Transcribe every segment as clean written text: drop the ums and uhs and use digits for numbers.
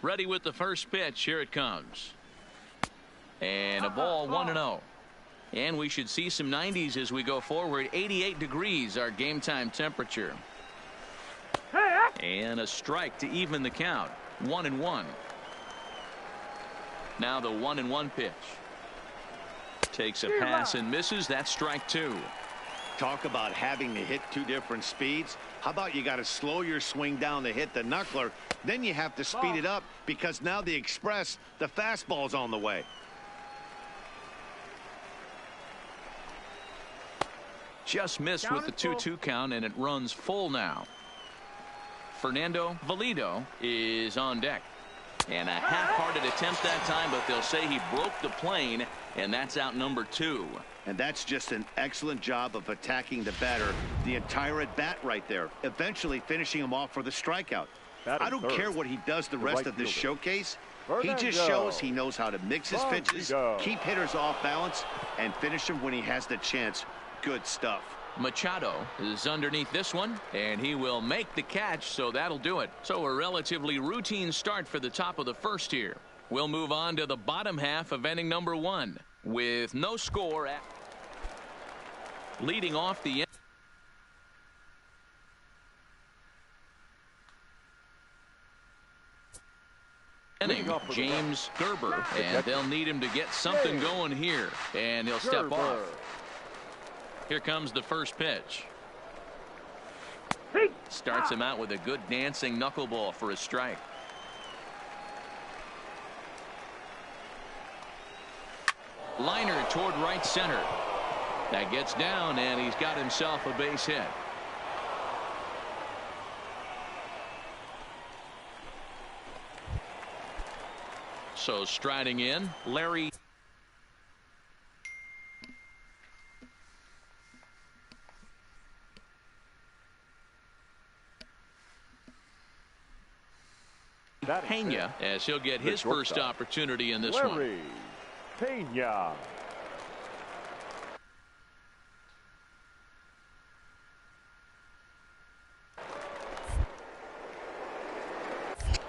Ready with the first pitch. Here it comes. And a ball 1-0. And we should see some 90s as we go forward. 88 degrees our game time temperature. And a strike to even the count. 1-1. Now the 1-1 pitch. Takes a pass and misses. That's strike 2. Talk about having to hit two different speeds. How about you got to slow your swing down to hit the knuckler, then you have to speed it up because now the express, the fastball's on the way. Just missed with the 2-2 count, and it runs full now. Fernando Valido is on deck. And a half-hearted attempt that time, but they'll say he broke the plane, and that's out number 2. And that's just an excellent job of attacking the batter the entire at-bat right there, eventually finishing him off for the strikeout. I don't care what he does the rest of this showcase. He just shows he knows how to mix his pitches, keep hitters off balance, and finish them when he has the chance. Good stuff. Machado is underneath this one, and he will make the catch, so that'll do it. So a relatively routine start for the top of the first here. We'll move on to the bottom half of inning number 1 with no score. Leading off the inning, James Gerber, and they'll need him to get something going here, and he'll step off. Here comes the first pitch. Starts him out with a good dancing knuckleball for a strike. Liner toward right center. That gets down, and he's got himself a base hit. So striding in, Larry. Pena, as he'll get his first opportunity in this one. Pena.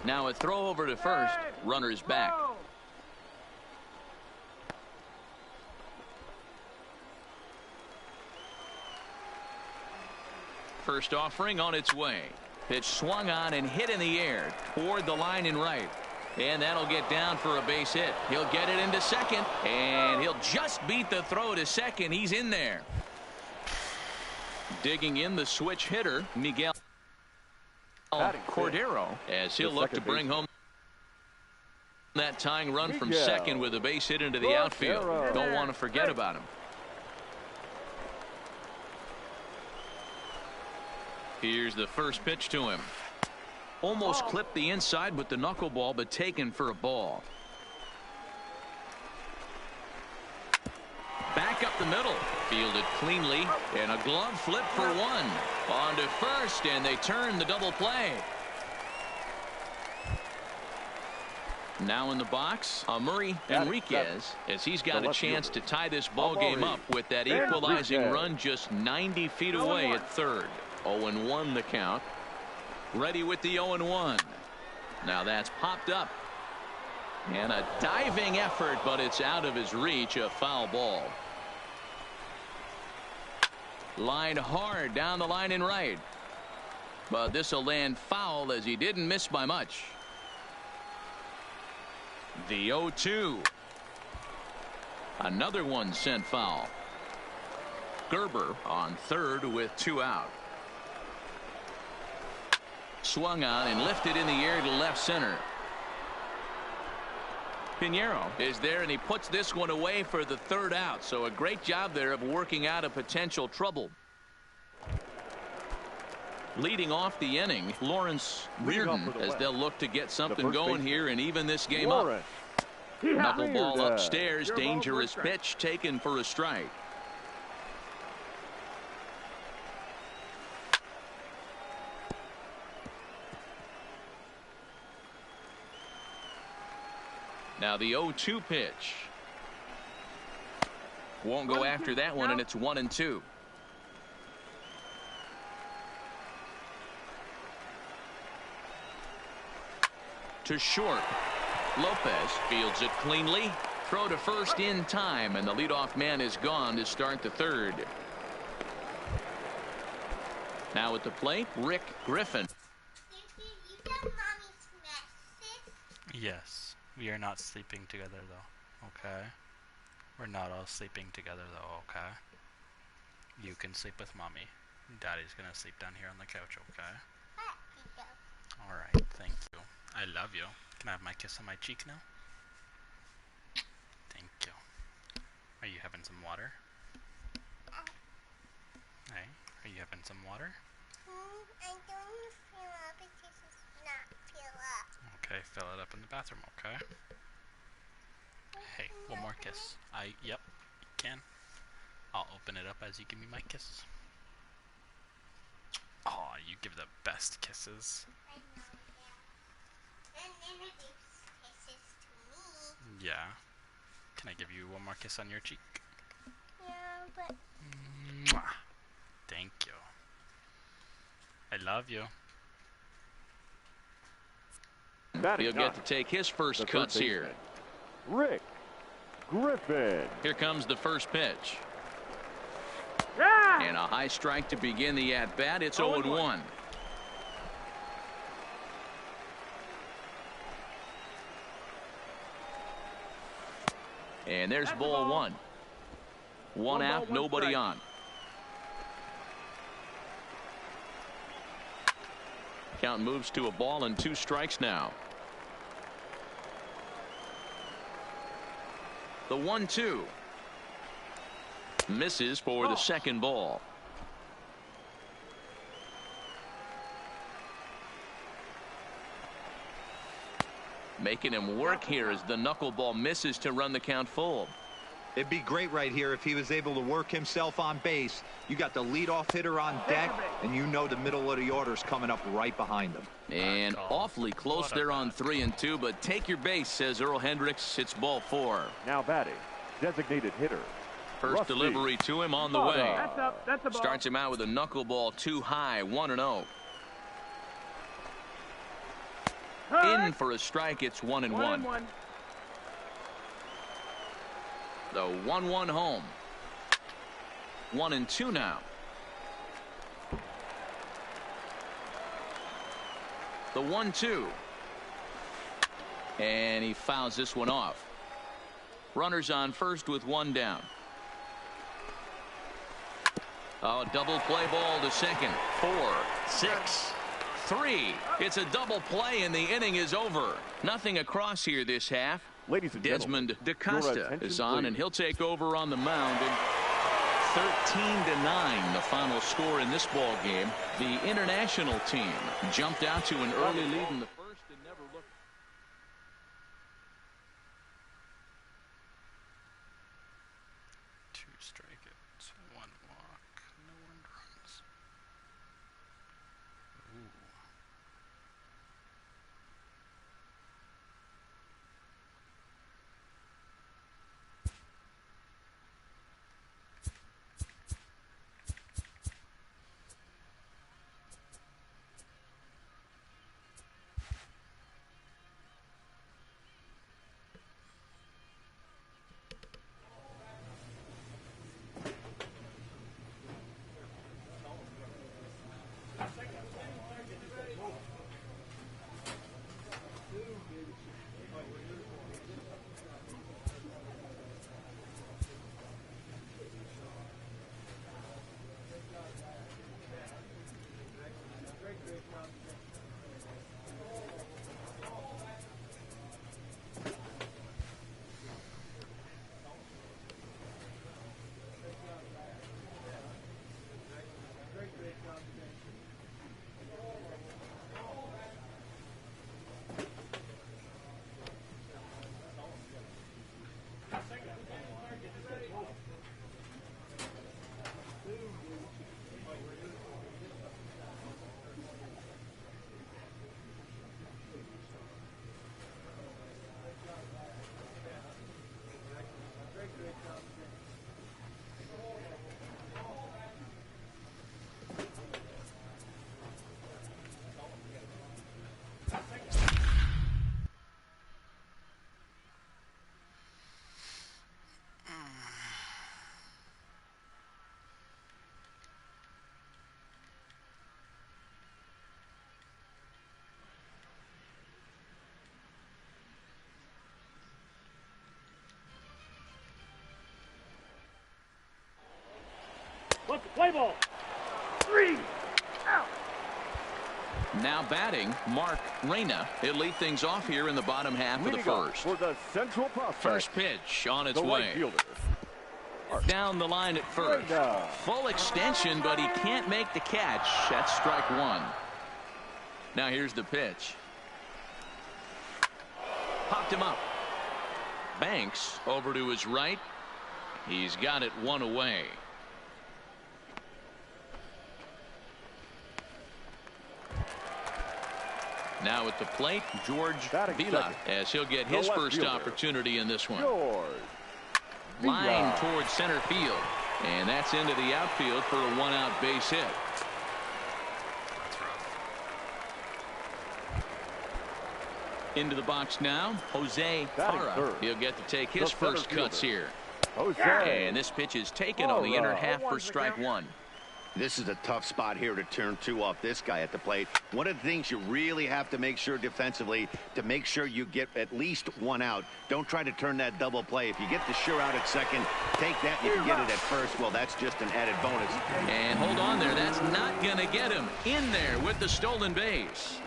Now a throw over to first. Runner's back. First offering on its way. Pitch swung on and hit in the air toward the line and right. And that'll get down for a base hit. He'll get it into second, and he'll just beat the throw to second. He's in there. Digging in the switch hitter, Miguel Cordero, as he'll look to bring home that tying run from second with a base hit into the outfield. Don't want to forget about him. Here's the first pitch to him. Almost clipped the inside with the knuckleball, but taken for a ball. Back up the middle. Fielded cleanly, and a glove flip for one. On to first, and they turn the double play. Now in the box, Amuri Enriquez, as he's got a chance to tie this ball game up with that equalizing run just 90 feet away at third. 0-1 the count. Ready with the 0-1. Now that's popped up. And a diving effort, but it's out of his reach. A foul ball. Line hard down the line and right. But this will land foul as he didn't miss by much. The 0-2. Another one sent foul. Gerber on third with 2 out. Swung on and lifted in the air to left center. Pinheiro is there, and he puts this one away for the 3rd out. So a great job there of working out a potential trouble. Leading off the inning, Lawrence Reardon, as they'll look to get something going here and even this game up. Knuckleball upstairs, dangerous pitch taken for a strike. Now the 0-2 pitch. Won't go after that one, and it's 1-2. to short. Lopez fields it cleanly. Throw to first in time, and the leadoff man is gone to start the third. Now at the plate, Rick Griffin. Yes, we are not sleeping together though. Okay, we're not all sleeping together though. Okay, you can sleep with mommy. Daddy's gonna sleep down here on the couch. Okay. All right, thank you. I love you. Can I have my kiss on my cheek now? Thank you. Are you having some water? Hey, are you having some water? I don't fill up because it's not fill up. Okay, fill it up in the bathroom, okay? Hey, one more kiss. Yep, you can. I'll open it up as you give me my kiss. Aw, you give the best kisses. I know that. And then it gives kisses to me. Yeah. Can I give you one more kiss on your cheek? Yeah, but... Mwah. Thank you. I love you. He'll get to take his first cuts here. Rick Griffin. Here comes the first pitch. Yeah! And a high strike to begin the at-bat. It's 0-1. And there's ball one. One out, nobody on. Count moves to a ball and 2 strikes now. The 1-2. Misses for the second ball. Making him work here as the knuckleball misses to run the count full. It'd be great right here if he was able to work himself on base. You got the leadoff hitter on deck, and you know the middle of the order's coming up right behind him. And awfully close there on 3-2, but take your base, says Earl Hendricks. It's ball 4. Now batting, designated hitter. First Rusty. delivery to him on the way. That's up. That's a ball. Starts him out with a knuckleball too high, 1-0. In for a strike, it's 1-1. 1-1. The 1-1 home. 1-2 now. The 1-2. And he fouls this one off. Runners on first with 1 down. Oh, double play ball to second. 4, 6, 3. It's a double play and the inning is over. Nothing across here this half. Ladies and Desmond gentlemen, DaCosta your attention, is on, please. and he'll take over on the mound. And 13-9, the final score in this ball game. The international team jumped out to an early lead in the first and never looked. Two strikeouts, 1 walk, no earned runs. Ooh. Now batting, Mark Reyna. He'll lead things off here in the bottom half of the first. For the central prospect, First pitch on its the way. right fielder. Down the line at first. Full extension, but he can't make the catch. That's strike one. Now here's the pitch. Popped him up. Banks over to his right. He's got it one away. Now at the plate, George Vila, as he'll get his first opportunity in this one. Line towards center field, and that's into the outfield for a one-out base hit. That's rough. Into the box now, Jose Parra. He'll get to take his first cuts here. And this pitch is taken on the inner half for strike one. This is a tough spot here to turn two off this guy at the plate. One of the things you really have to make sure defensively to make sure you get at least one out. Don't try to turn that double play. If you get the sure out at second, take that and you can get it at first. Well, that's just an added bonus. And hold on there. That's not going to get him in there with the stolen base.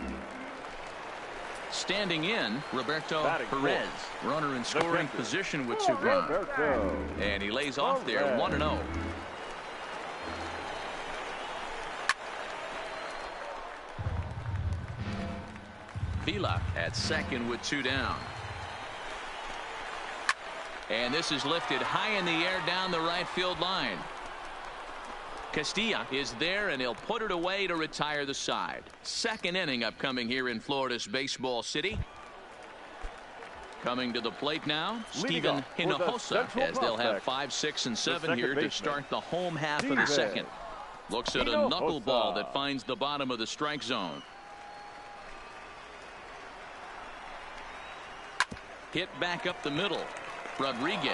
Standing in, Roberto Perez. Runner in scoring position with two runs. And he lays off there 1-0. Vila at second with two down. And this is lifted high in the air down the right field line. Castilla is there, and he'll put it away to retire the side. Second inning upcoming here in Florida's baseball city. Coming to the plate now, Steven Hinojosa, as they'll have 5, 6, and 7 here to start the home half of the second. Looks at a knuckleball that finds the bottom of the strike zone. Hit back up the middle. Rodriguez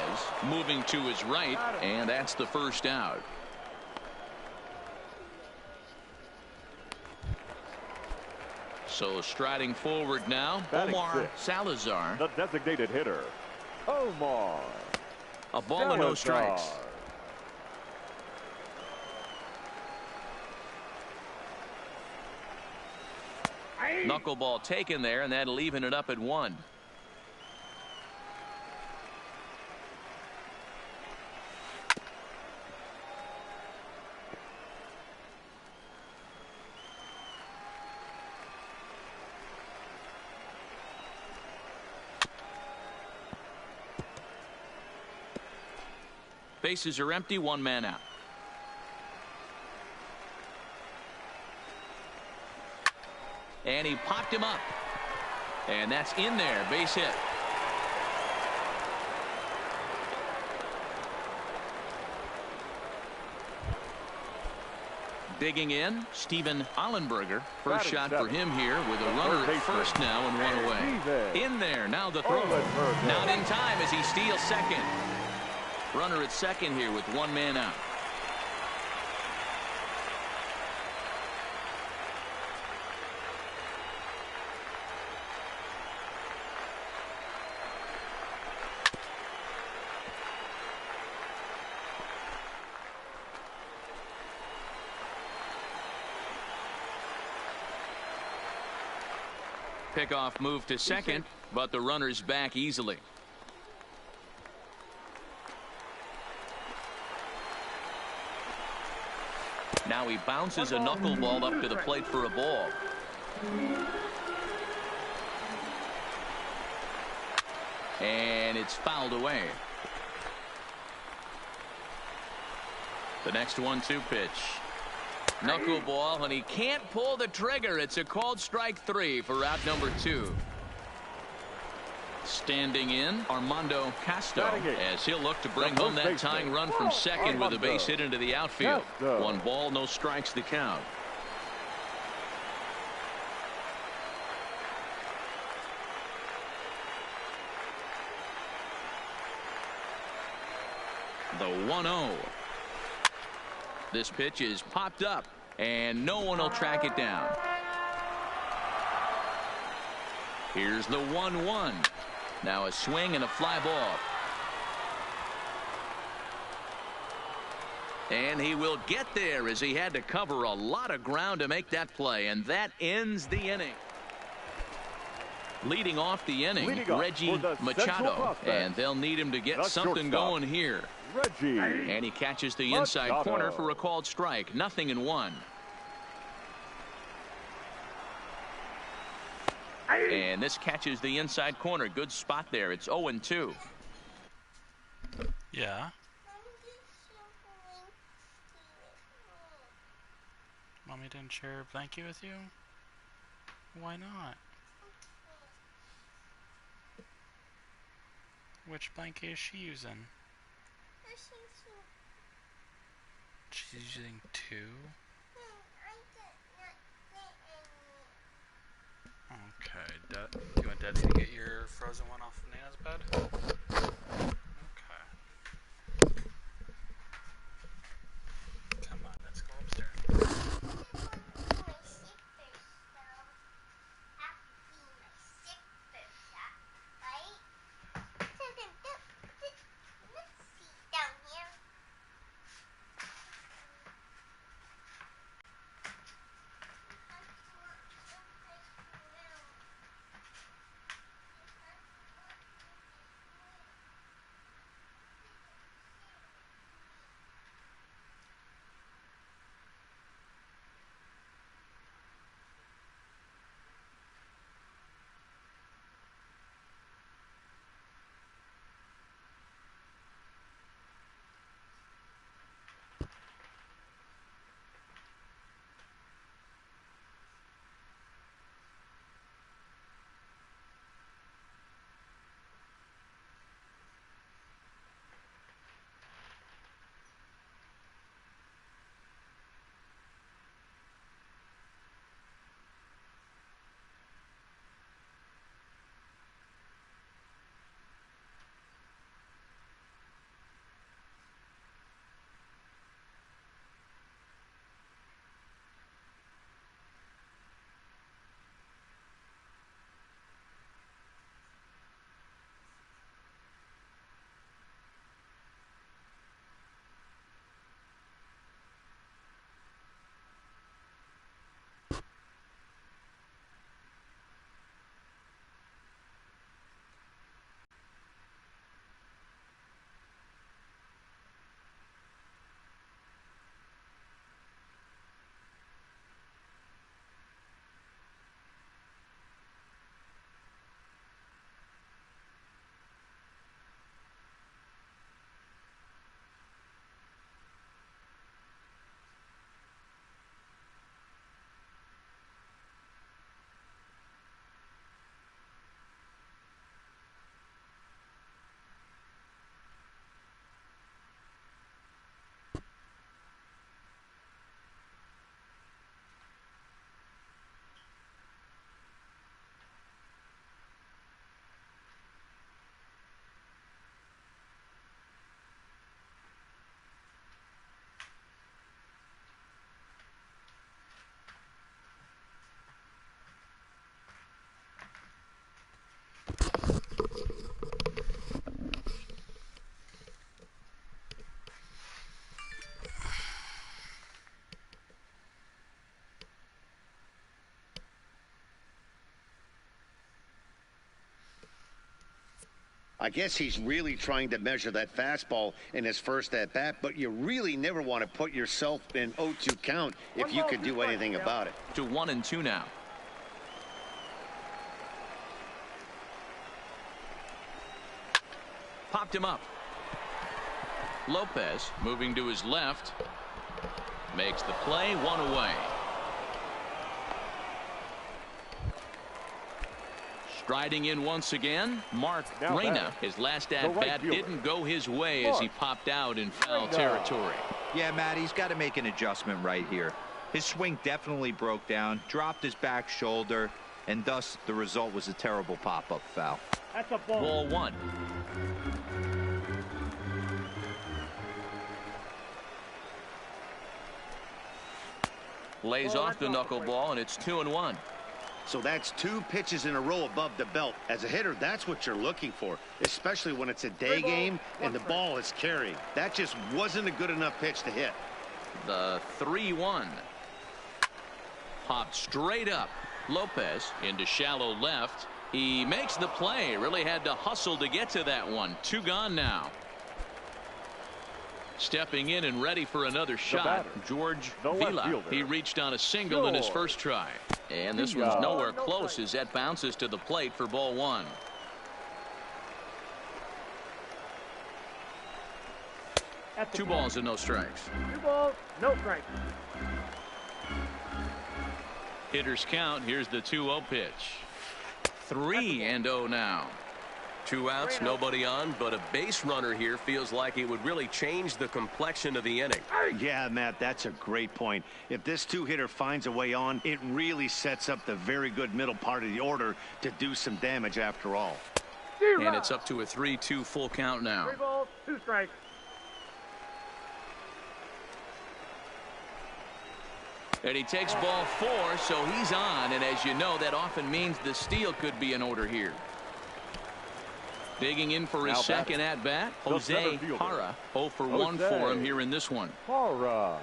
moving to his right, and that's the first out. So striding forward now, Omar Salazar. The designated hitter, Omar. A ball and no strikes. Knuckleball taken there, and that'll even it up at 1. Bases are empty, one man out. And he popped him up. And that's in there, base hit. Digging in, Steven Allenberger. First shot for him here with a runner at first now and one away. In there, now the throw. Not in time as he steals second. Runner at second here with one man out. Pickoff move to second, but the runner's back easily. Now he bounces a knuckleball up to the plate for a ball. And it's fouled away. The next 1-2 pitch. Knuckleball, and he can't pull the trigger. It's a called strike 3 for out number 2. Standing in, Armando Castro, as he'll look to bring home that tying run from second with a base hit into the outfield. 1 ball, no strikes the count. The 1-0. This pitch is popped up, and no one will track it down. Here's the 1-1. Now a swing and a fly ball. And he will get there as he had to cover a lot of ground to make that play. And that ends the inning. Leading off the inning, Reggie Machado. And they'll need him to get something going here. Reggie. And he catches the inside corner for a called strike. 0-1. And this catches the inside corner. Good spot there. It's 0-2. Yeah. Mommy didn't share a blanket with you? Why not? Which blanket is she using? She's using 2? Okay, do you want Daddy to get your frozen one off Nana's bed? Okay. Come on, let's go upstairs. I guess he's really trying to measure that fastball in his first at-bat, but you really never want to put yourself in 0-2 count if you could do anything about it. To 1-2 now. Popped him up. Lopez moving to his left. Makes the play, 1 away. Striding in once again, Mark Reyna. His last at-bat didn't go his way as he popped out in foul territory. Yeah, Matt, he's got to make an adjustment right here. His swing definitely broke down, dropped his back shoulder, and thus the result was a terrible pop-up foul. That's a ball. Ball 1. Lays off the knuckleball, and it's 2-1. So that's 2 pitches in a row above the belt. As a hitter, that's what you're looking for, especially when it's a day game and the ball is carrying. That just wasn't a good enough pitch to hit. The 3-1. Popped straight up. Lopez into shallow left. He makes the play. Really had to hustle to get to that one. 2 gone now. Stepping in and ready for another shot, George Vila. He reached on a single in his first try. And this one's nowhere close as that bounces to the plate for ball 1. Two balls and no strikes. 2 balls, no strikes. Hitters count. Here's the 2-0 pitch. 3-0 now. 2 outs, nobody on, but a base runner here feels like it would really change the complexion of the inning. Yeah, Matt, that's a great point. If this 2-hitter finds a way on, it really sets up the very good middle part of the order to do some damage after all. And it's up to a 3-2 full count now. 3 balls, 2 strikes. And he takes ball 4, so he's on. And as you know, that often means the steal could be in order here. Digging in for his second at bat, Jose Hara. 0 for 1 for him here in this one. Hara.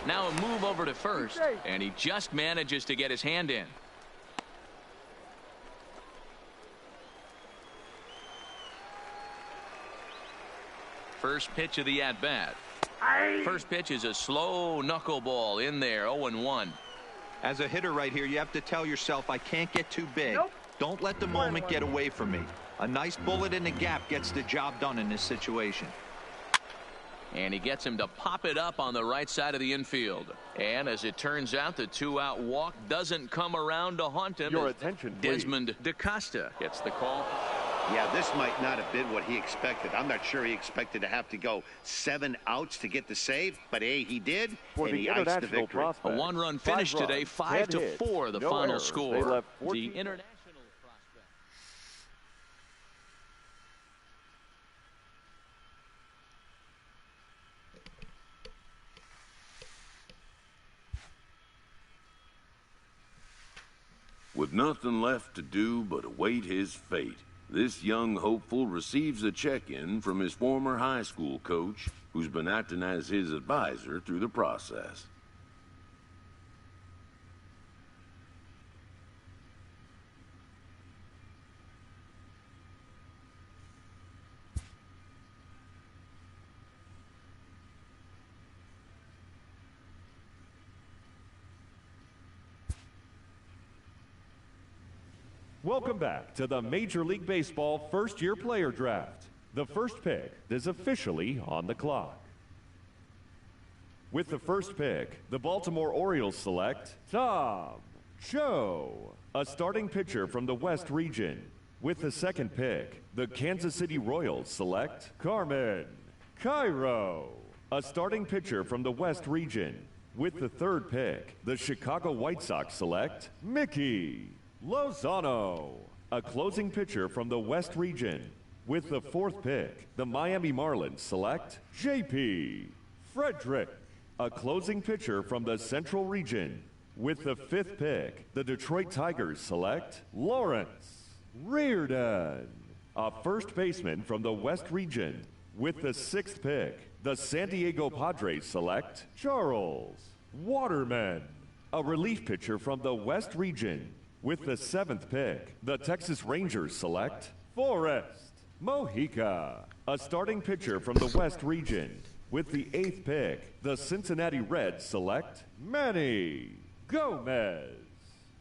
Now a move over to first, and he just manages to get his hand in. First pitch of the at bat. First pitch is a slow knuckleball in there. 0-1. As a hitter right here, you have to tell yourself, I can't get too big. Don't let the moment get away from me. A nice bullet in the gap gets the job done in this situation. And he gets him to pop it up on the right side of the infield. And as it turns out, the 2-out walk doesn't come around to haunt him. Your attention, please. Desmond DaCosta gets the call. Yeah, this might not have been what he expected. I'm not sure he expected to have to go 7 outs to get the save, but hey, he did, and he iced the victory. A 1-run finish today, 5-4, the final score. The international prospect. With nothing left to do but await his fate, this young hopeful receives a check-in from his former high school coach, who's been acting as his advisor through the process. Welcome back to the Major League Baseball first-year player draft. The first pick is officially on the clock. With the first pick, the Baltimore Orioles select Tom Cho, a starting pitcher from the West region. With the second pick, the Kansas City Royals select Carmen Cairo, a starting pitcher from the West region. With the third pick, the Chicago White Sox select Mickey Lozano, a closing pitcher from the West region. With the fourth pick, the Miami Marlins select J.P. Frederick, a closing pitcher from the Central region. With the fifth pick, the Detroit Tigers select Lawrence Reardon, a first baseman from the West region. With the sixth pick, the San Diego Padres select Charles Waterman, a relief pitcher from the West region. With the seventh pick, the Texas Rangers select Forrest Mojica, a starting pitcher from the West region. With the eighth pick, the Cincinnati Reds select Manny Gomez,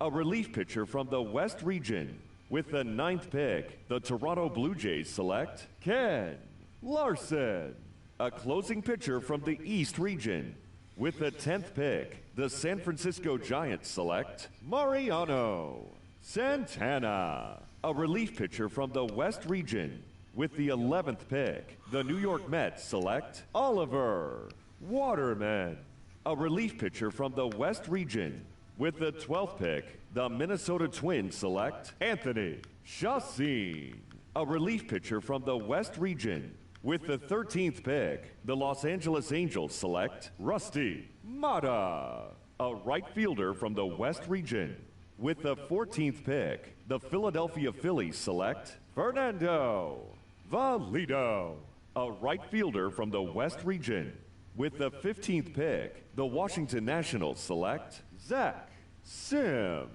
a relief pitcher from the West region. With the ninth pick, the Toronto Blue Jays select Ken Larson, a closing pitcher from the East region. With the 10th pick, the San Francisco Giants select Mariano Santana, a relief pitcher from the West region. With the 11th pick, the New York Mets select Oliver Waterman, a relief pitcher from the West region. With the 12th pick, the Minnesota Twins select Anthony Chacin, a relief pitcher from the West region. With the 13th pick, the Los Angeles Angels select Rusty Mata, a right fielder from the West region. With the 14th pick, the Philadelphia Phillies select Fernando Valido, a right fielder from the West region. With the 15th pick, the Washington Nationals select Zach Sims,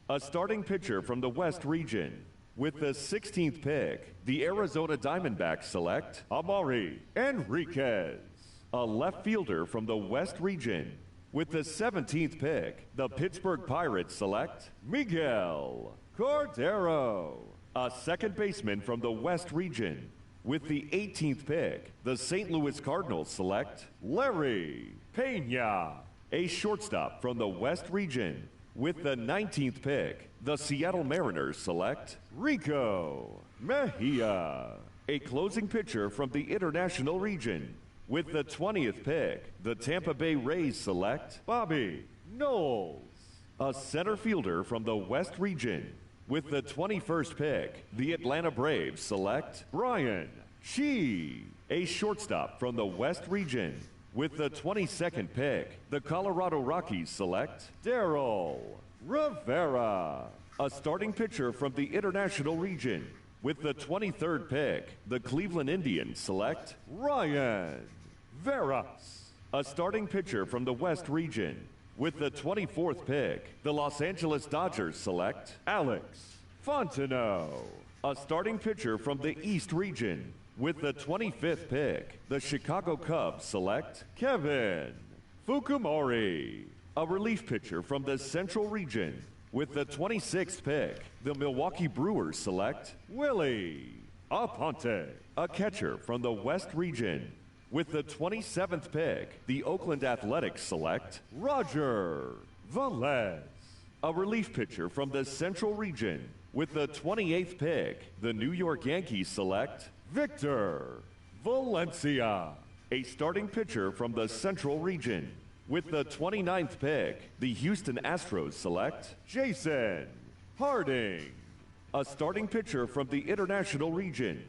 a starting pitcher from the West region. With the 16th pick, the Arizona Diamondbacks select Amari Enriquez, a left fielder from the West region. With the 17th pick, the Pittsburgh Pirates select Miguel Cordero, a second baseman from the West region. With the 18th pick, the St. Louis Cardinals select Larry Pena, a shortstop from the West region. With the 19th pick, the Seattle Mariners select Rico Mejia, a closing pitcher from the International region. With the 20th pick, the Tampa Bay Rays select Bobby Knowles, a center fielder from the West region. With the 21st pick, the Atlanta Braves select Brian Shee, a shortstop from the West region. With the 22nd pick, the Colorado Rockies select Darryl Rivera, a starting pitcher from the International region. With the 23rd pick, the Cleveland Indians select Ryan Veras, a starting pitcher from the West region. With the 24th pick, the Los Angeles Dodgers select Alex Fontenot, a starting pitcher from the East region. With the 25th pick, the Chicago Cubs select Kevin Fukumori, a relief pitcher from the Central region. With the 26th pick, the Milwaukee Brewers select Willie Aponte, a catcher from the West region. With the 27th pick, the Oakland Athletics select Roger Velez, a relief pitcher from the Central region. With the 28th pick, the New York Yankees select Victor Valencia, a starting pitcher from the Central region. With the 29th pick, the Houston Astros select Jason Harding, a starting pitcher from the International region.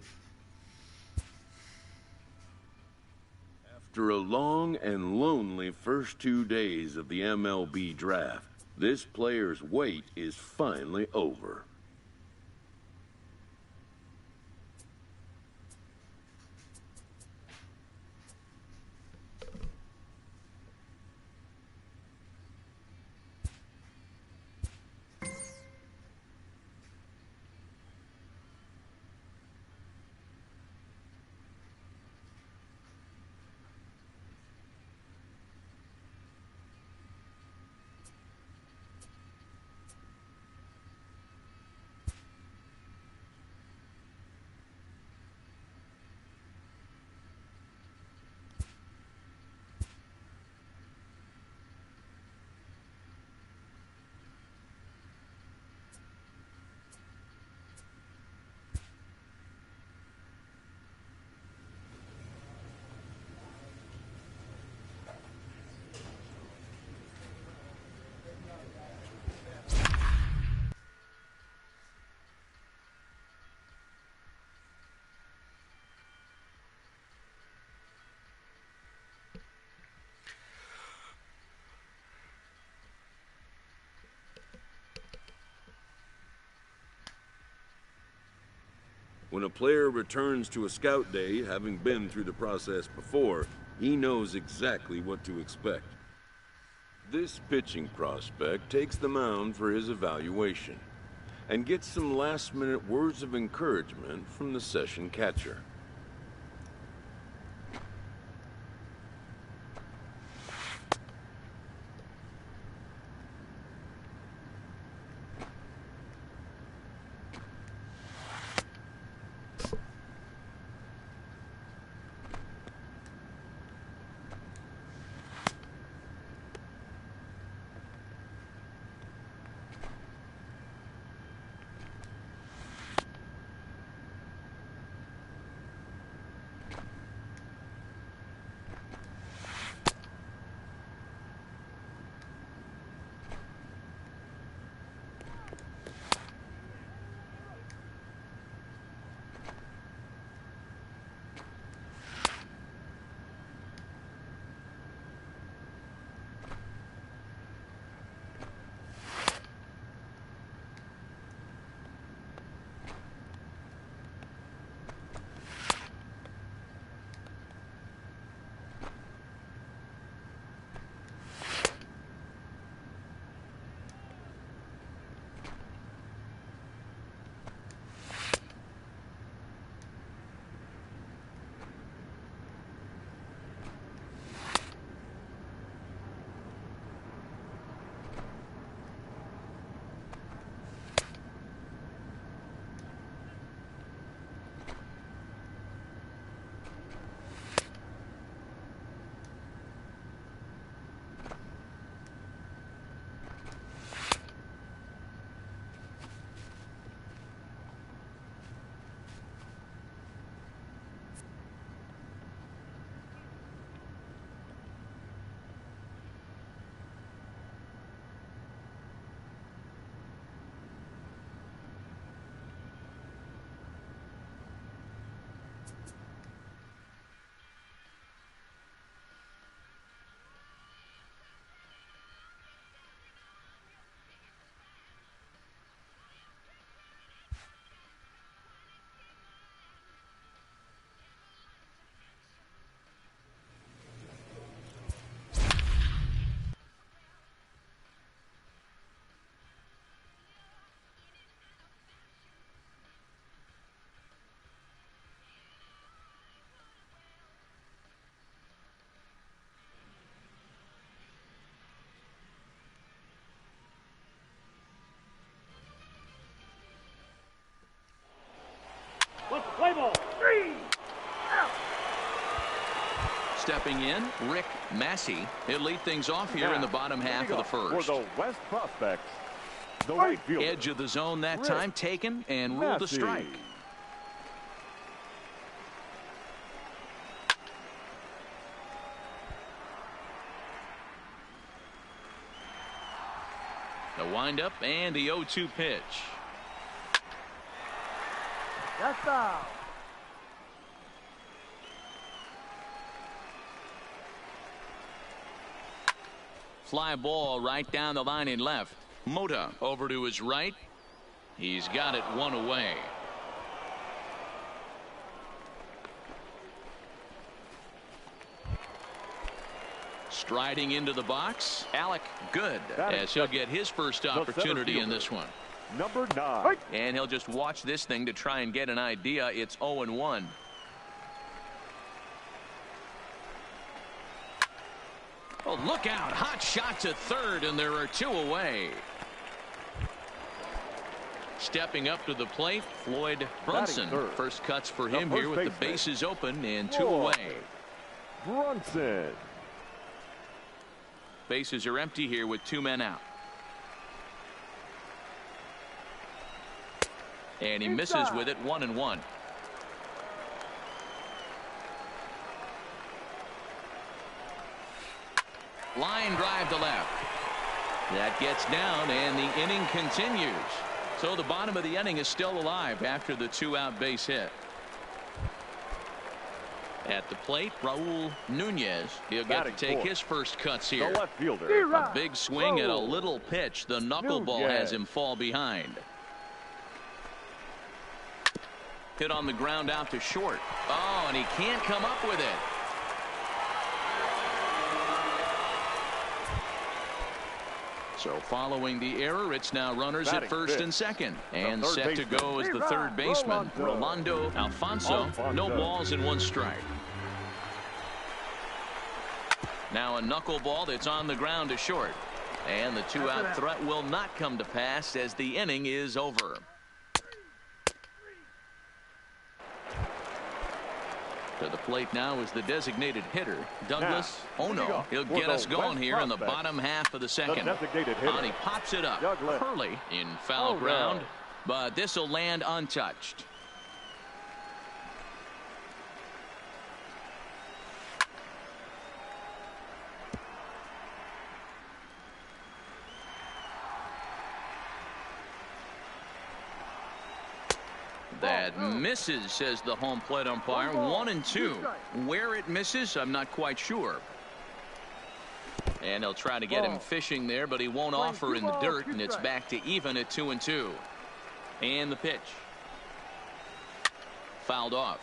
After a long and lonely first 2 days of the MLB draft, this player's wait is finally over. When a player returns to a scout day, having been through the process before, he knows exactly what to expect. This pitching prospect takes the mound for his evaluation and gets some last-minute words of encouragement from the session catcher. Stepping in, Rick Massey. He'll lead things off here in the bottom half of the first. For the West Prospects, the right fielder, edge of the zone that Rick time taken and ruled a Massey. strike. The windup and the 0-2 pitch. That's foul. Fly ball right down the line in left. Mota over to his right. He's got it one away. Striding into the box, Alec Good, as he'll get his first opportunity in this one. Number 9. And he'll just watch this thing to try and get an idea. It's 0-1. Oh, look out. Hot shot to third, and there are 2 away. Stepping up to the plate, Floyd Brunson. First cuts for him here with the bases open and 2 away. Brunson. Bases are empty here with 2 men out. And he misses with it, 1-1. Line drive to left. That gets down, and the inning continues. So the bottom of the inning is still alive after the 2-out base hit. At the plate, Raul Nunez. He'll get to take his first cuts here. The left fielder. A big swing and a little pitch. The knuckleball has him fall behind. Hit on the ground out to short. Oh, and he can't come up with it. So following the error, it's now runners at first and second. And set to go is the third baseman, Rolando Alfonso. No balls and 1 strike. Now a knuckleball that's on the ground to short. And the 2-out threat will not come to pass as the inning is over. To the plate now is the designated hitter, Douglas Ono. He'll get us going here in the bottom half of the second. And he pops it up early in foul ground, but this will land untouched. That misses, says the home plate umpire. 1-2. Where it misses, I'm not quite sure. And they'll try to get him fishing there, but he won't offer in the dirt, and it's back to even at 2-2. And the pitch. Fouled off.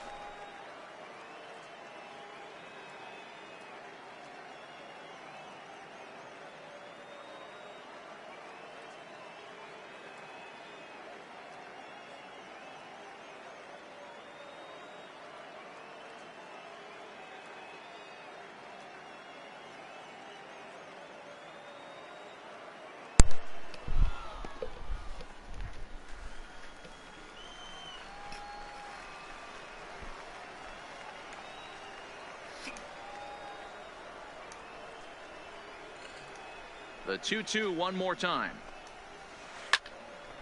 The 2-2 one more time.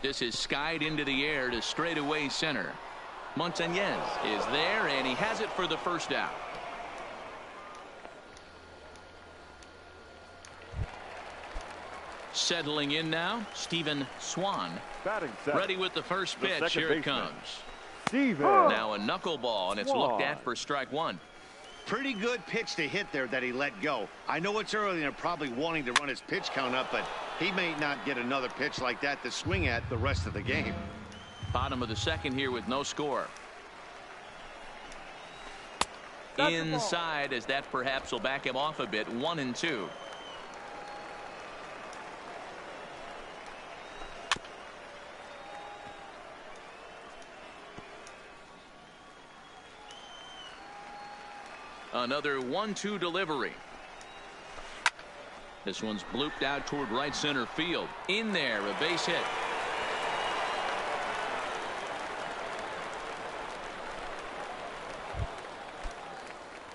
This is skied into the air to straightaway center. Montañez is there, and he has it for the first out. Settling in now, Stephen Swan. Ready with the first pitch. Here it comes. Now a knuckleball, and it's looked at for strike 1. Pretty good pitch to hit there that he let go. I know it's early and they're probably wanting to run his pitch count up, but he may not get another pitch like that to swing at the rest of the game. Bottom of the second here with no score. Inside, as that perhaps will back him off a bit. 1-2. Another 1-2 delivery. This one's blooped out toward right center field. In there, a base hit.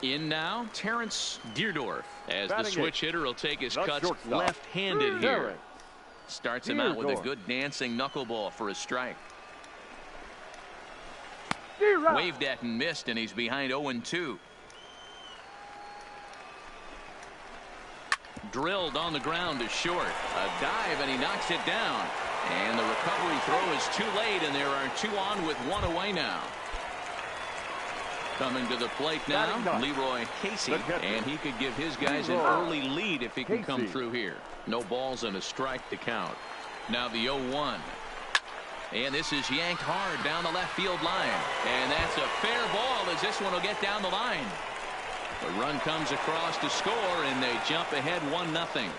In now, Terrence Deerdorf, as the Batting switch hitter will take his The cuts shortstop. left-handed here. Terrence Starts him out with a Deerdorf. good dancing knuckleball for a strike. Waved at and missed, and he's behind 0-2. Drilled on the ground to short. A dive, and he knocks it down. And the recovery throw is too late, and there are 2 on with 1 away now. Coming to the plate now, Leroy Casey, and he could give his guys an early lead if he can come through here. No balls and a strike to count. Now the 0-1. And this is yanked hard down the left field line. And that's a fair ball as this one will get down the line. The run comes across to score, and they jump ahead 1-0.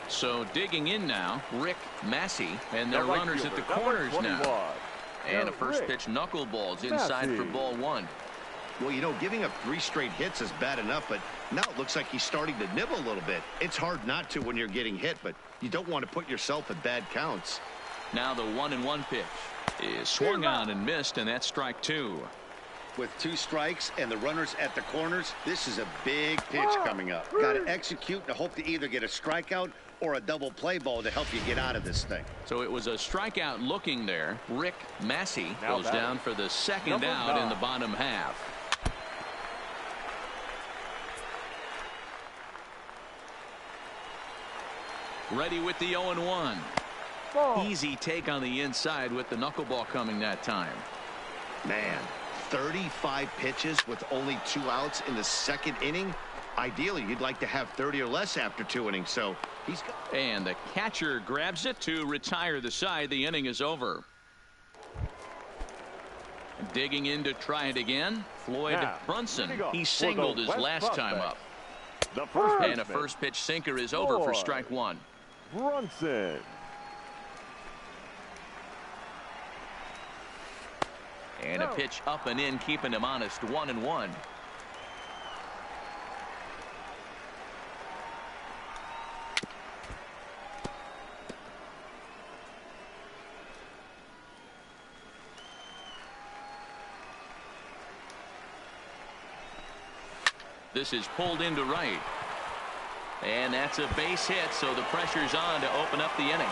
So digging in now, Rick Massey, and their runners at the corners now. And a first pitch knuckleballs inside for ball 1. Well, you know, giving up 3 straight hits is bad enough, but now it looks like he's starting to nibble a little bit. It's hard not to when you're getting hit, but you don't want to put yourself in bad counts. Now the 1-1 pitch is swung on and missed, and that's strike 2. With 2 strikes and the runners at the corners, this is a big pitch coming up. Got to execute and hope to either get a strikeout or a double play ball to help you get out of this thing. So it was a strikeout looking there. Rick Massey Now goes down for the second out in the bottom half. Ready with the 0-1. Easy take on the inside with the knuckleball coming that time. Man, 35 pitches with only 2 outs in the second inning. Ideally, you'd like to have 30 or less after 2 innings, so he's got... And the catcher grabs it to retire the side. The inning is over. Digging in to try it again, Floyd Brunson. He singled his last time up. And a first pitch sinker is over for strike 1. Brunson. And a pitch up and in, keeping him honest. 1-1. This is pulled into right. And that's a base hit, so the pressure's on to open up the inning.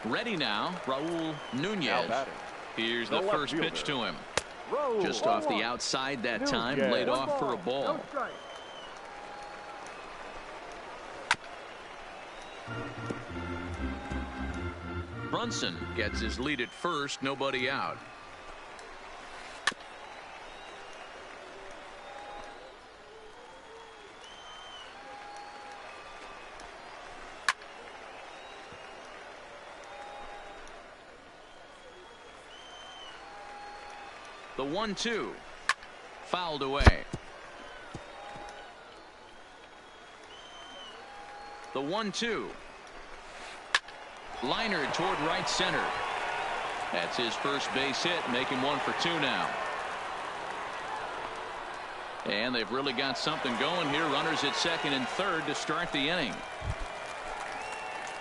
Ready now, Raul Nunez. Here's the first pitch to him. Just off the outside that time, laid off for a ball. Brunson gets his lead at first, nobody out. The 1-2 fouled away. The 1-2 liner toward right center. That's his first base hit, making 1 for 2 now. And they've really got something going here. Runners at second and third to start the inning.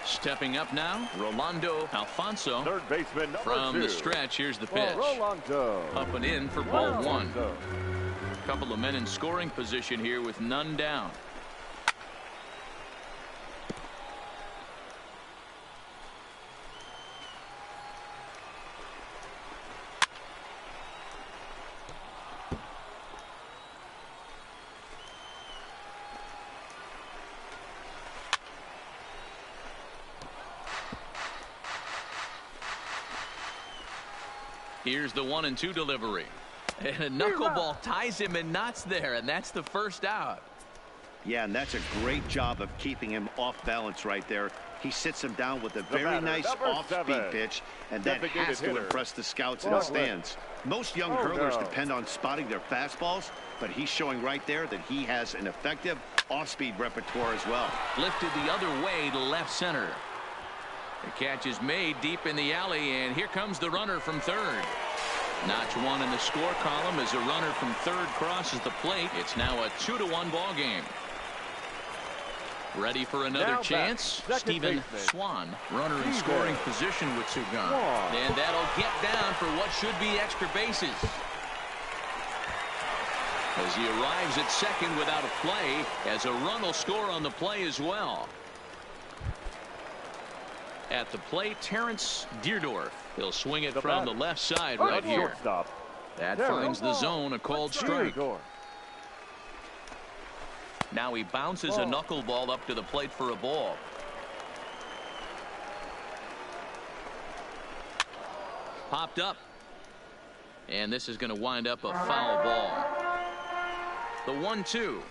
Stepping up now, Rolando Alfonso. Third baseman from the stretch. Here's the pitch. Up and in for ball 1. A couple of men in scoring position here with none down. Here's the 1-2 delivery. And a knuckleball ties him in knots there, and that's the first out. Yeah, and that's a great job of keeping him off balance right there. He sits him down with a very nice off-speed pitch, and that has to impress the scouts in the stands. Most young hurlers depend on spotting their fastballs, but he's showing right there that he has an effective off-speed repertoire as well. Lifted the other way to left center. The catch is made deep in the alley, and here comes the runner from third. Notch 1 in the score column as a runner from third crosses the plate. It's now a 2-1 ball game. Ready for another chance. Stephen Swan, runner in scoring position with 2 gone. And that'll get down for what should be extra bases. As he arrives at second without a play, as a run will score on the play as well. At the plate, Terrence Deerdorf. He'll swing it from the left side right here. That finds the zone, a called strike. Now he bounces a knuckleball up to the plate for a ball. Popped up. And this is going to wind up a foul ball. The 1-2.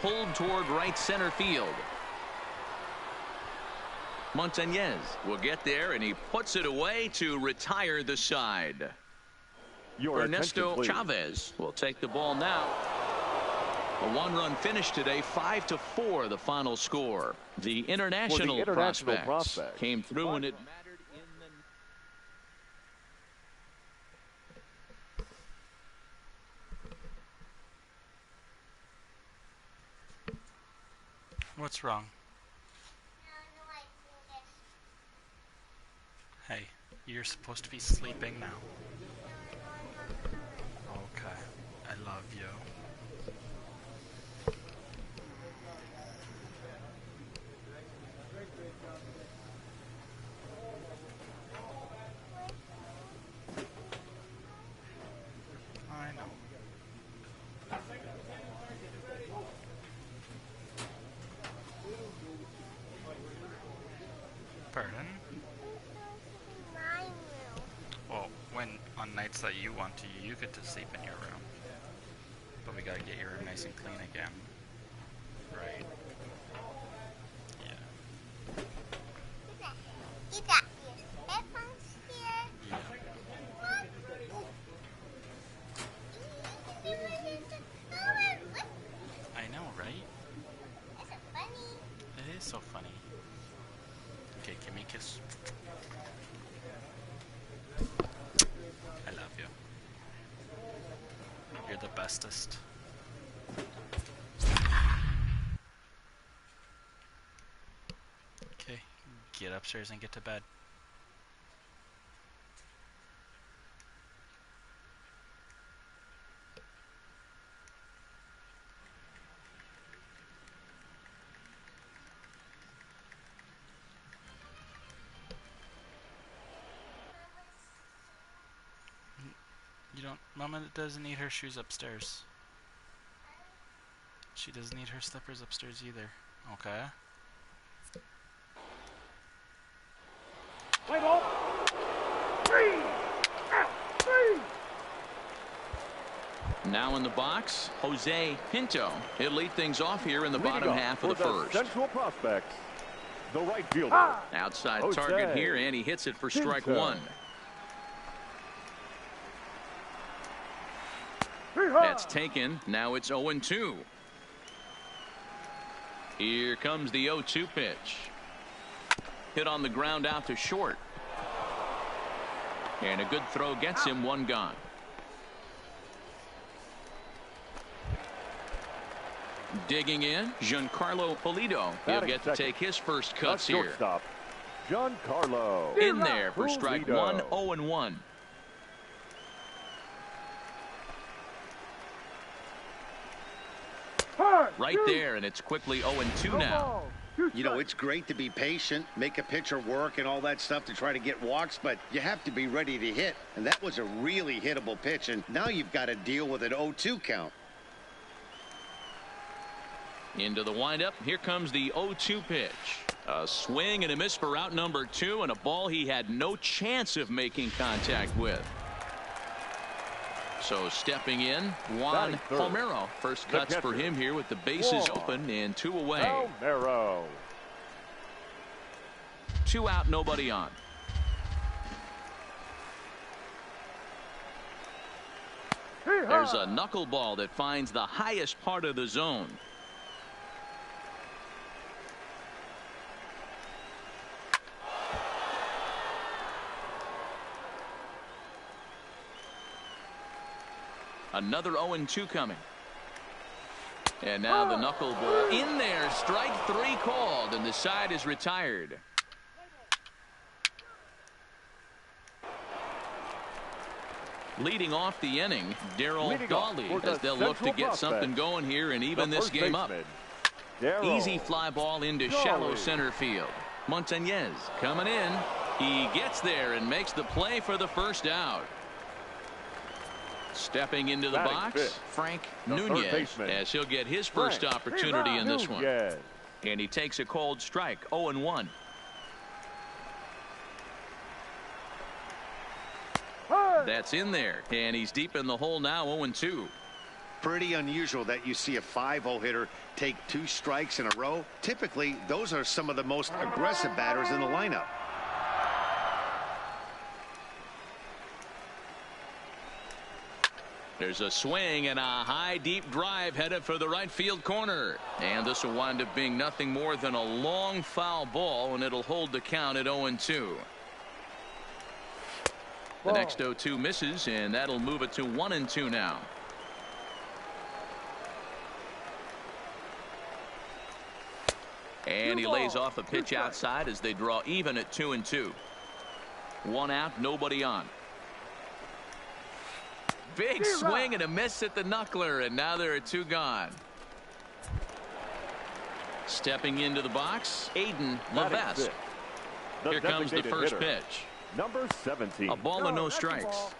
Pulled toward right center field. Montañez will get there, and he puts it away to retire the side. Ernesto Chavez will take the ball now. A 1-run finish today, 5-4 the final score. The international prospects came through when it mattered in the... What's wrong? Hey, you're supposed to be sleeping now. Okay, I love you. I know. Pardon? Well, when on nights that you want to, you get to sleep in your room. But we gotta get your room nice and clean again. Right? Yeah. You got your headphones here. Yeah. I know, right? Is it funny? It is so funny. Okay, give me a kiss. I love you. You're the bestest. Okay, get upstairs and get to bed. You don't... Mama doesn't need her shoes upstairs. She doesn't need her slippers upstairs either. Okay? Play ball. 3 out. 3. Now in the box, Jose Pinto. He'll lead things off here in the bottom half of the first. Central prospects, the right fielder. Outside Jose target here, and he hits it for strike Pinto. 1. That's taken. Now it's 0-2. Here comes the 0-2 pitch. Hit on the ground out to short. And a good throw gets him 1 gone. Digging in, Giancarlo Pulido. He'll get to take his first cuts here. Giancarlo. In there for strike 1, 0-1. Right there, and it's quickly 0-2 now. You know, it's great to be patient, make a pitcher work and all that stuff to try to get walks, but you have to be ready to hit. And that was a really hittable pitch, and now you've got to deal with an 0-2 count. Into the windup. Here comes the 0-2 pitch. A swing and a miss for out number 2, and a ball he had no chance of making contact with. So stepping in, Juan Palmero. First cuts for him here with the bases open and 2 away. Palmero. 2 out, nobody on. There's a knuckleball that finds the highest part of the zone. Another 0-2 coming. And now the knuckleball in there. Strike 3 called, and the side is retired. Leading off the inning, Darryl Dawley, as they'll look to get something going here and even this game up. Easy fly ball into shallow center field. Montañez coming in. He gets there and makes the play for the first out. Stepping into the box, Frank Nunez, as he'll get his first opportunity in this one. And he takes a cold strike, 0-1. That's in there, and he's deep in the hole now, 0-2. Pretty unusual that you see a 5-hole hitter take 2 strikes in a row. Typically, those are some of the most aggressive batters in the lineup. There's a swing and a high, deep drive headed for the right field corner. And this will wind up being nothing more than a long foul ball, and it'll hold the count at 0-2. The next 0-2 misses, and that'll move it to 1-2 now. And he lays off a pitch outside as they draw even at 2-2. 1 out, nobody on. Big swing and a miss at the knuckler, and now there are 2 gone. Stepping into the box, Aiden Levesque. Here comes the first pitch. Number 17. A ball and no strikes.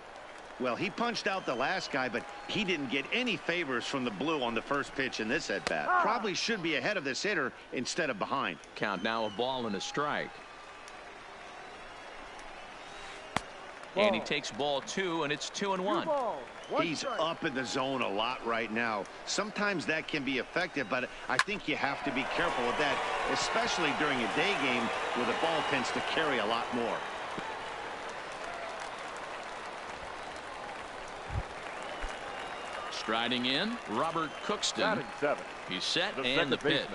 Well, he punched out the last guy, but he didn't get any favors from the blue on the first pitch in this at-bat. Probably should be ahead of this hitter instead of behind. Count now a ball and a strike. And he takes ball 2, and it's 2-1. He's up in the zone a lot right now. Sometimes that can be effective, but I think you have to be careful with that, especially during a day game where the ball tends to carry a lot more. Striding in, Robert Cookston. He's set, and the pitch.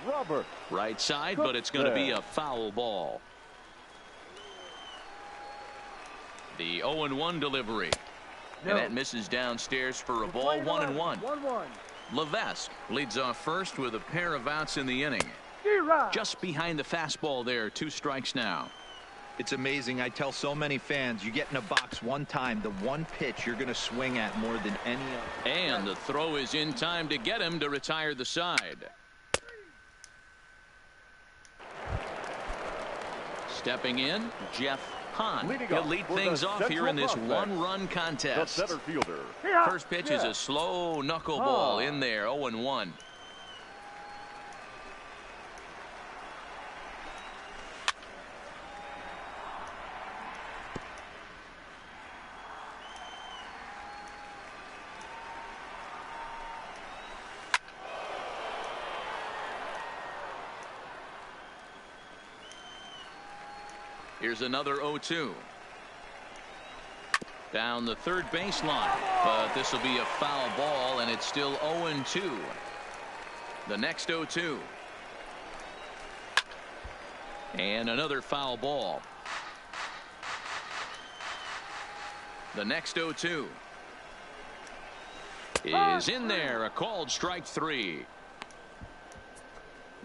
Robert. Right side, but it's going to be a foul ball. The 0-1 delivery. And that misses downstairs for a ball, 1-1. Levesque leads off first with a pair of outs in the inning. Just behind the fastball there, 2 strikes now. It's amazing. I tell so many fans, you get in a box one time, the one pitch you're going to swing at more than any other. And the throw is in time to get him to retire the side. Stepping in, Jeff Hahn. He'll lead things off here in this 1-run contest. The center fielder. First pitch is a slow knuckleball in there, 0-1. Here's another 0-2. Down the third baseline, but this will be a foul ball, and it's still 0-2. The next 0-2. And another foul ball. The next 0-2 is in there, a called strike 3.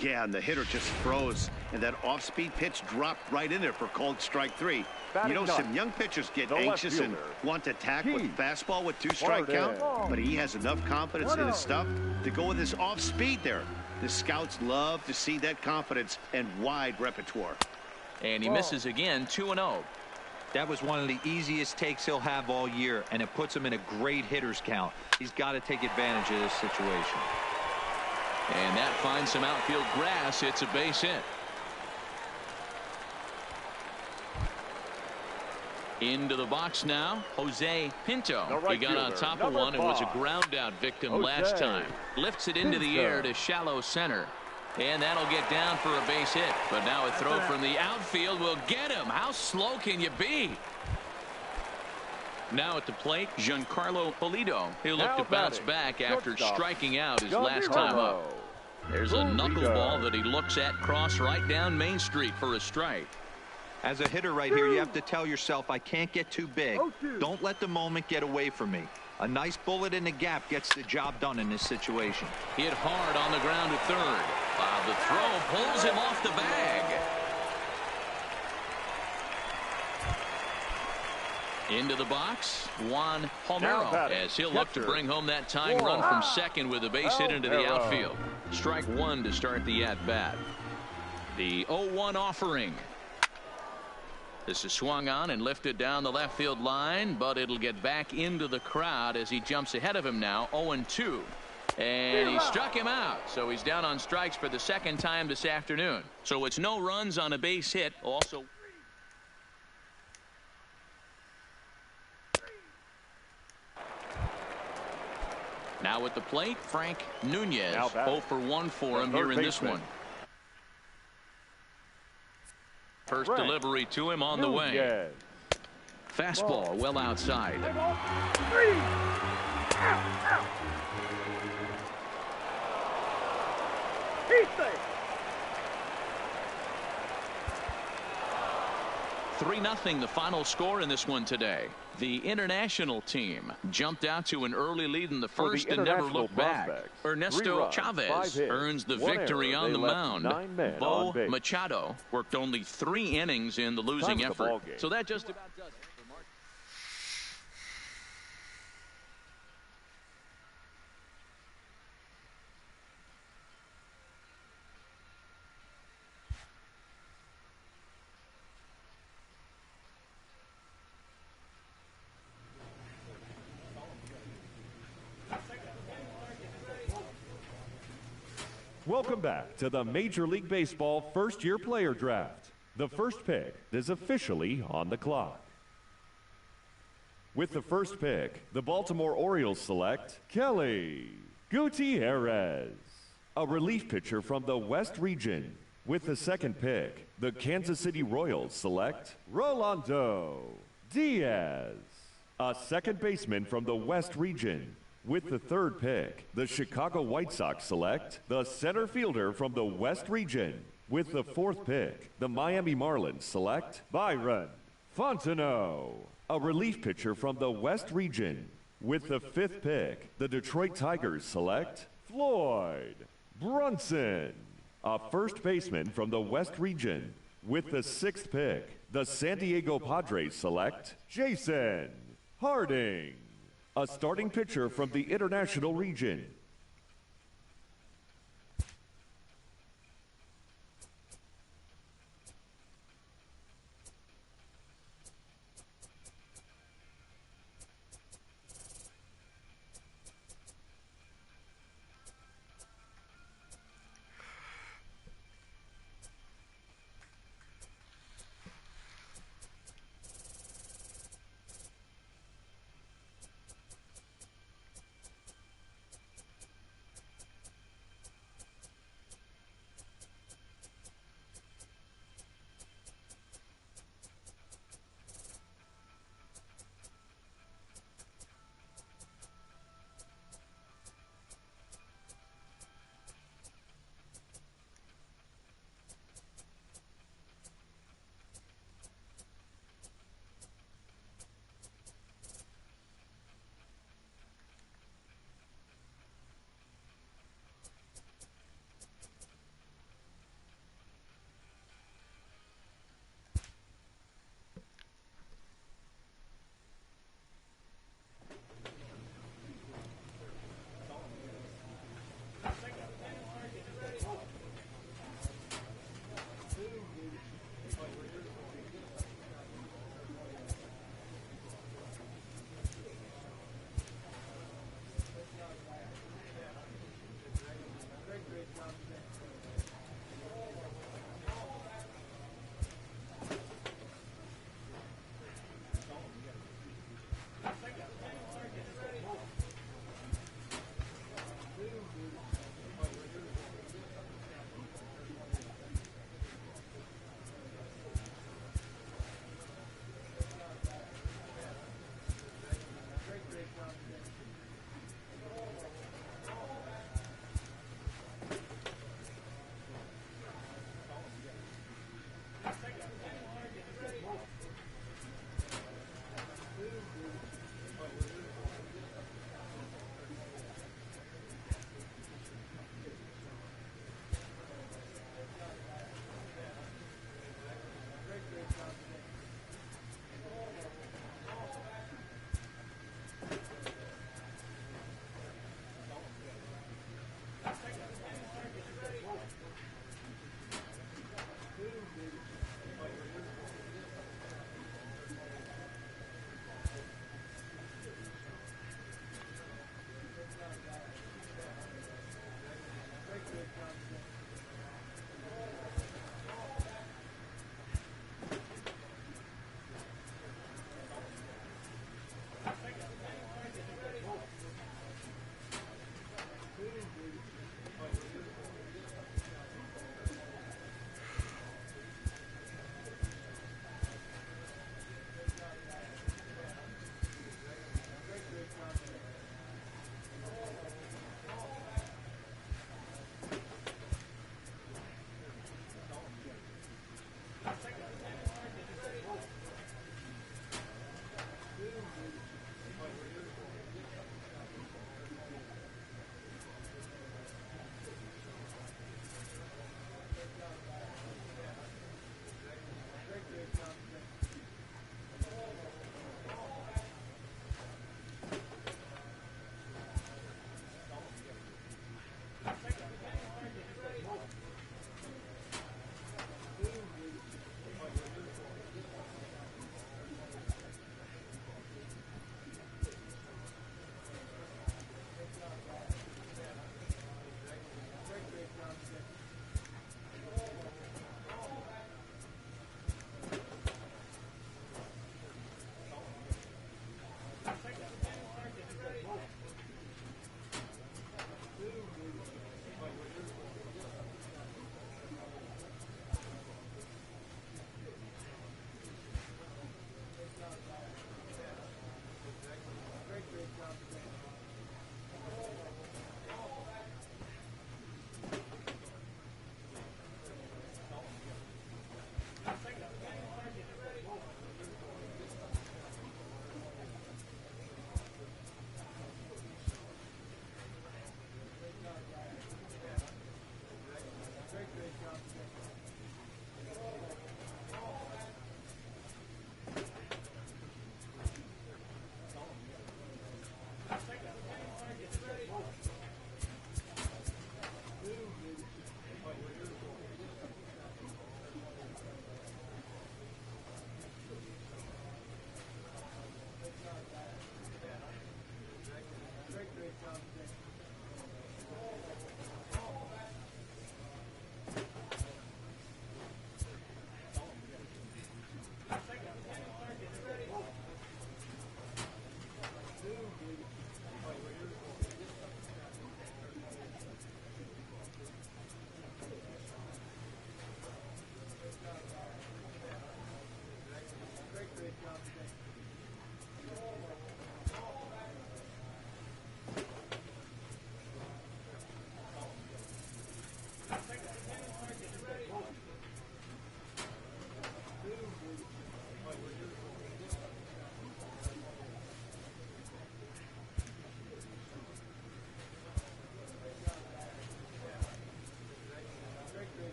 Yeah, and the hitter just froze, and that off-speed pitch dropped right in there for called strike 3. You know, some young pitchers get anxious and want to attack with fastball with 2-strike count, but he has enough confidence in his stuff to go with his off-speed there. The scouts love to see that confidence and wide repertoire. And he misses again, 2-0. That was one of the easiest takes he'll have all year, and it puts him in a great hitter's count. He's got to take advantage of this situation. And that finds some outfield grass. It's a base hit. Into the box now, Jose Pinto. He got on top of one and was a ground out victim last time. Lifts it into the air to shallow center. And that'll get down for a base hit. But now a throw from the outfield will get him. How slow can you be? Now at the plate, Giancarlo Pulido. He'll look to bounce back after striking out his last time up. There's a knuckleball that he looks at cross right down Main Street for a strike. As a hitter right here, you have to tell yourself, I can't get too big. Don't let the moment get away from me. A nice bullet in the gap gets the job done in this situation. Hit hard on the ground at third. The throw pulls him off the bag. Into the box, Juan Palmero, as he'll look to bring home that tying run from second with a base hit into the outfield. Strike one to start the at-bat. The 0-1 offering. This is swung on and lifted down the left field line, but it'll get back into the crowd as he jumps ahead of him now, 0-2. And he struck him out, so he's down on strikes for the second time this afternoon. So it's no runs on a base hit. Also, now at the plate, Frank Nunez. 0 for 1 for him here in this one. First delivery to him on the way. Fastball well outside. Three 3-0 the final score in this one today. The international team jumped out to an early lead in the first and never looked back. Ernesto Chavez earns the victory on the mound. Bo Machado worked only 3 innings in the losing effort. So that just about does it. Welcome back to the Major League Baseball first-year player draft. The first pick is officially on the clock. With the first pick, the Baltimore Orioles select Kelly Gutierrez, a relief pitcher from the West region. With the second pick, the Kansas City Royals select Rolando Diaz, a second baseman from the West region. With the third pick, the Chicago White Sox select the center fielder from the West region. With the fourth pick, the Miami Marlins select Byron Fontenot, a relief pitcher from the West region. With the fifth pick, the Detroit Tigers select Floyd Brunson, a first baseman from the West region. With the sixth pick, the San Diego Padres select Jason Harding, a starting pitcher from the international region.